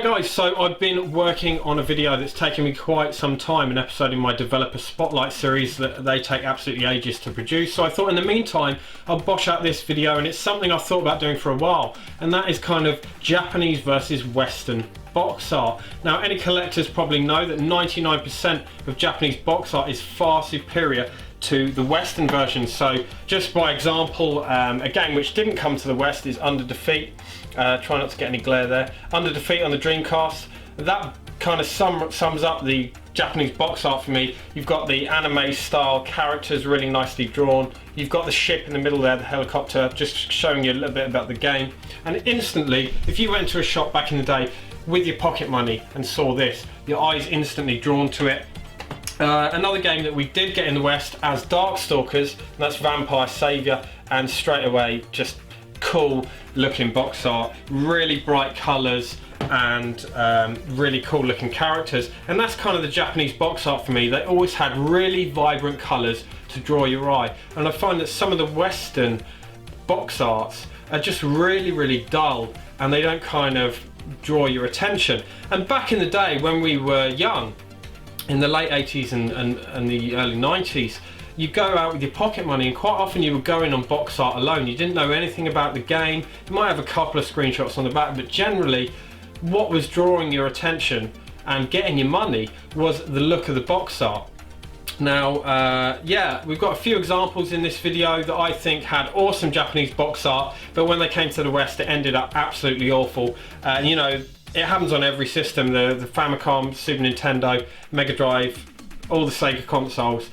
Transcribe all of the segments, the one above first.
Hi guys, so I've been working on a video that's taken me quite some time, an episode in my developer spotlight series that they take absolutely ages to produce. So I thought in the meantime I'll bosh out this video, and it's something I've thought about doing for a while, and that is kind of Japanese versus Western box art. Now any collectors probably know that 99% of Japanese box art is far superior to the Western version. So just by example, a game which didn't come to the West is Under Defeat. Try not to get any glare there. Under Defeat on the Dreamcast. That kind of sums up the Japanese box art for me. You've got the anime style characters really nicely drawn. You've got the ship in the middle there, the helicopter, just showing you a little bit about the game. And instantly, if you went to a shop back in the day with your pocket money and saw this, your eyes instantly drawn to it. Another game that we did get in the West as Darkstalkers, and that's Vampire Savior, and straight away just cool looking box art, really bright colours and really cool looking characters. And that's kind of the Japanese box art for me. They always had really vibrant colours to draw your eye, and I find that some of the Western box arts are just really dull and they don't kind of draw your attention. And back in the day when we were young, in the late 80s and the early 90s, you go out with your pocket money, and quite often you were going on box art alone. You didn't know anything about the game. You might have a couple of screenshots on the back, but generally what was drawing your attention and getting your money was the look of the box art. Now yeah, we've got a few examples in this video that I think had awesome Japanese box art, but when they came to the West it ended up absolutely awful. You know, it happens on every system, the Famicom, Super Nintendo, Mega Drive, all the Sega consoles.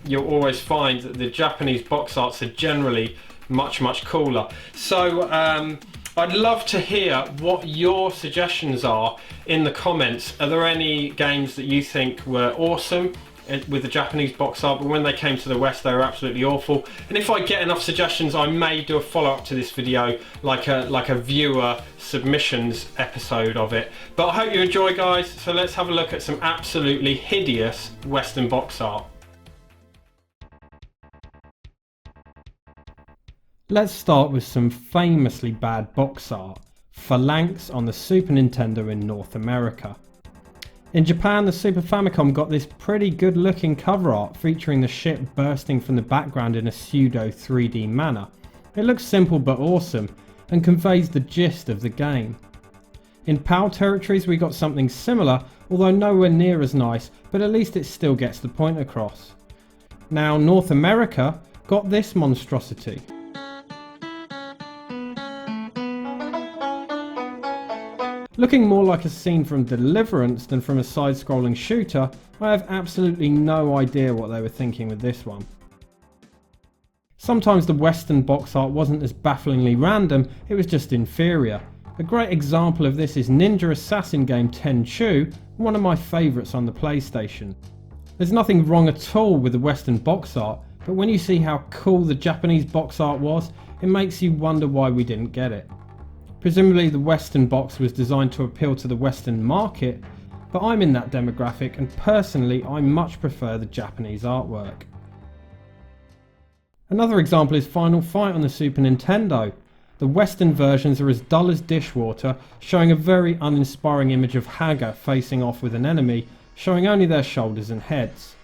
You'll always find that the Japanese box arts are generally much cooler. So I'd love to hear what your suggestions are in the comments. Are there any games that you think were awesome with the Japanese box art, but when they came to the West they were absolutely awful? And if I get enough suggestions, I may do a follow-up to this video, like a viewer submissions episode of it. But I hope you enjoy, guys. So let's have a look at some absolutely hideous Western box art. Let's start with some famously bad box art. Phalanx on the Super Nintendo in North America. In Japan, the Super Famicom got this pretty good looking cover art featuring the ship bursting from the background in a pseudo 3D manner. It looks simple but awesome and conveys the gist of the game. In PAL territories we got something similar, although nowhere near as nice, but at least it still gets the point across. Now North America got this monstrosity. Looking more like a scene from Deliverance than from a side-scrolling shooter, I have absolutely no idea what they were thinking with this one. Sometimes the Western box art wasn't as bafflingly random, it was just inferior. A great example of this is ninja assassin game Tenchu, one of my favourites on the PlayStation. There's nothing wrong at all with the Western box art, but when you see how cool the Japanese box art was, it makes you wonder why we didn't get it. Presumably the Western box was designed to appeal to the Western market, but I'm in that demographic and personally I much prefer the Japanese artwork. Another example is Final Fight on the Super Nintendo. The Western versions are as dull as dishwater, showing a very uninspiring image of Haga facing off with an enemy, showing only their shoulders and heads.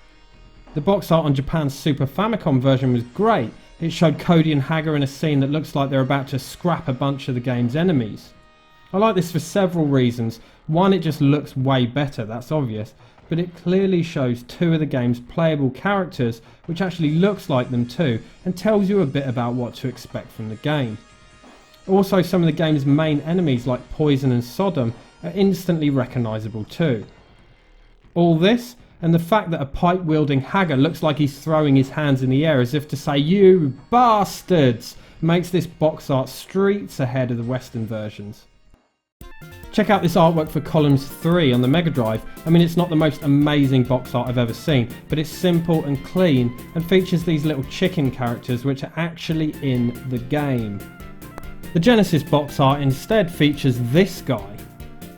The box art on Japan's Super Famicom version was great. It showed Cody and Haga in a scene that looks like they're about to scrap a bunch of the game's enemies. I like this for several reasons. One, it just looks way better, that's obvious, but it clearly shows two of the game's playable characters, which actually looks like them too, and tells you a bit about what to expect from the game. Also, some of the game's main enemies like Poison and Sodom are instantly recognisable too. All this, and the fact that a pipe-wielding Haga looks like he's throwing his hands in the air as if to say, "You bastards!" makes this box art streets ahead of the Western versions. Check out this artwork for Columns 3 on the Mega Drive. I mean, it's not the most amazing box art I've ever seen, but it's simple and clean and features these little chicken characters which are actually in the game. The Genesis box art instead features this guy.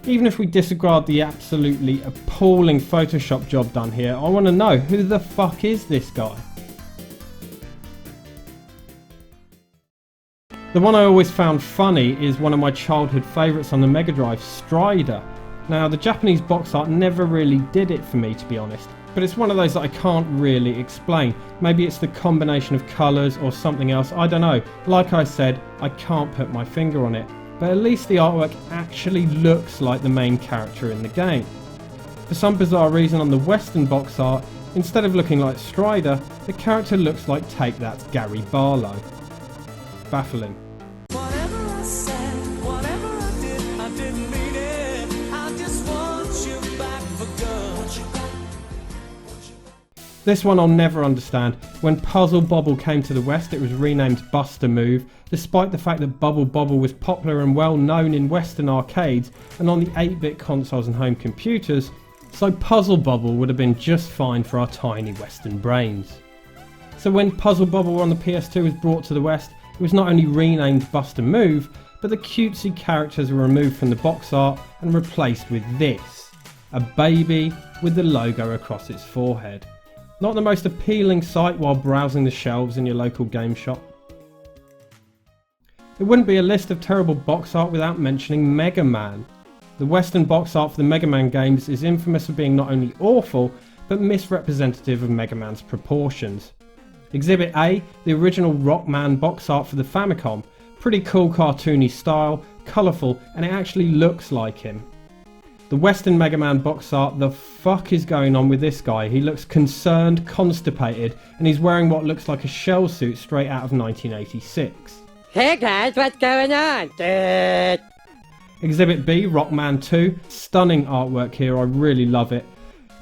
Even if we disregard the absolutely appalling Photoshop job done here, I want to know, who the fuck is this guy? The one I always found funny is one of my childhood favourites on the Mega Drive, Strider. Now, the Japanese box art never really did it for me, to be honest, but it's one of those that I can't really explain. Maybe it's the combination of colours or something else, I don't know. Like I said, I can't put my finger on it, but at least the artwork actually looks like the main character in the game. For some bizarre reason on the Western box art, instead of looking like Strider, the character looks like Take That Gary Barlow. Baffling. Whatever I said, whatever I did, I didn't mean it. I just want you back for good. This one I'll never understand. When Puzzle Bobble came to the West, it was renamed Buster Move, despite the fact that Bubble Bobble was popular and well known in Western arcades and on the 8-bit consoles and home computers, so Puzzle Bobble would have been just fine for our tiny Western brains. So when Puzzle Bobble on the PS2 was brought to the West, it was not only renamed Buster Move, but the cutesy characters were removed from the box art and replaced with this, a baby with the logo across its forehead. Not the most appealing sight while browsing the shelves in your local game shop. It wouldn't be a list of terrible box art without mentioning Mega Man. The Western box art for the Mega Man games is infamous for being not only awful, but misrepresentative of Mega Man's proportions. Exhibit A, the original Rockman box art for the Famicom. Pretty cool cartoony style, colourful, and it actually looks like him. The Western Mega Man box art, the fuck is going on with this guy? He looks concerned, constipated, and he's wearing what looks like a shell suit straight out of 1986. Hey guys, what's going on? Exhibit B, Rockman 2. Stunning artwork here, I really love it.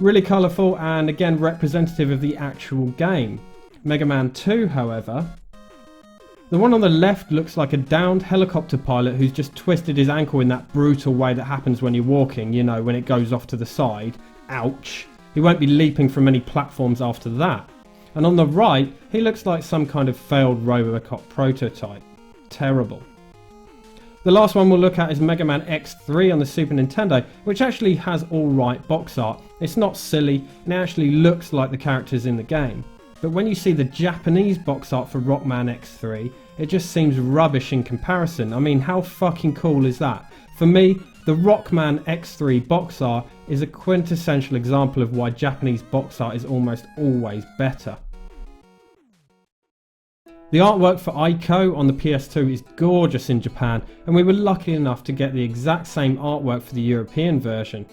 Really colourful and again representative of the actual game. Mega Man 2, however, the one on the left looks like a downed helicopter pilot who's just twisted his ankle in that brutal way that happens when you're walking, you know, when it goes off to the side. Ouch. He won't be leaping from any platforms after that. And on the right, he looks like some kind of failed Robocop prototype. Terrible. The last one we'll look at is Mega Man X3 on the Super Nintendo, which actually has alright box art. It's not silly, and it actually looks like the characters in the game. But when you see the Japanese box art for Rockman X3, it just seems rubbish in comparison. I mean, how fucking cool is that? For me, the Rockman X3 box art is a quintessential example of why Japanese box art is almost always better. The artwork for Ico on the PS2 is gorgeous in Japan, and we were lucky enough to get the exact same artwork for the European version.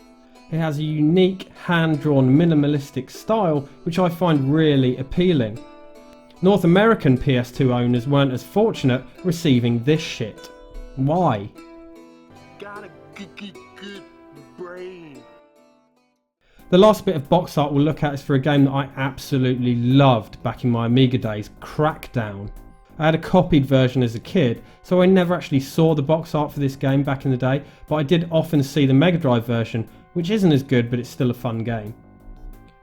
It has a unique, hand-drawn, minimalistic style, which I find really appealing. North American PS2 owners weren't as fortunate receiving this shit. Why? Got a good brain. The last bit of box art we'll look at is for a game that I absolutely loved back in my Amiga days, Crackdown. I had a copied version as a kid, so I never actually saw the box art for this game back in the day, but I did often see the Mega Drive version, which isn't as good, but it's still a fun game.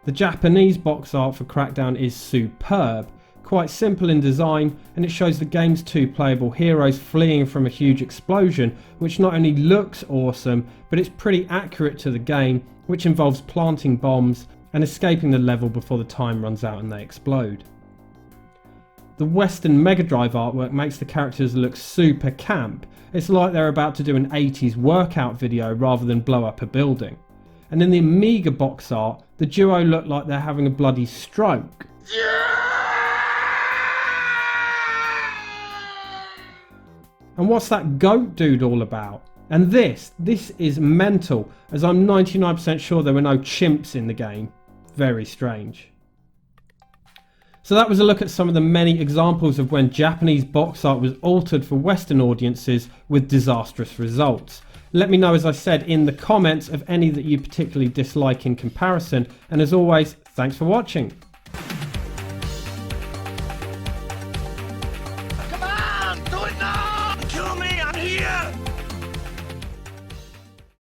The Japanese box art for Crackdown is superb, quite simple in design, and it shows the game's two playable heroes fleeing from a huge explosion, which not only looks awesome, but it's pretty accurate to the game, which involves planting bombs and escaping the level before the time runs out and they explode. The Western Mega Drive artwork makes the characters look super camp. It's like they're about to do an 80s workout video rather than blow up a building. And in the Amiga box art, the duo look like they're having a bloody stroke. And what's that goat dude all about? And this is mental, as I'm 99% sure there were no chimps in the game. Very strange. So that was a look at some of the many examples of when Japanese box art was altered for Western audiences with disastrous results. Let me know, as I said, in the comments of any that you particularly dislike in comparison, and as always, thanks for watching.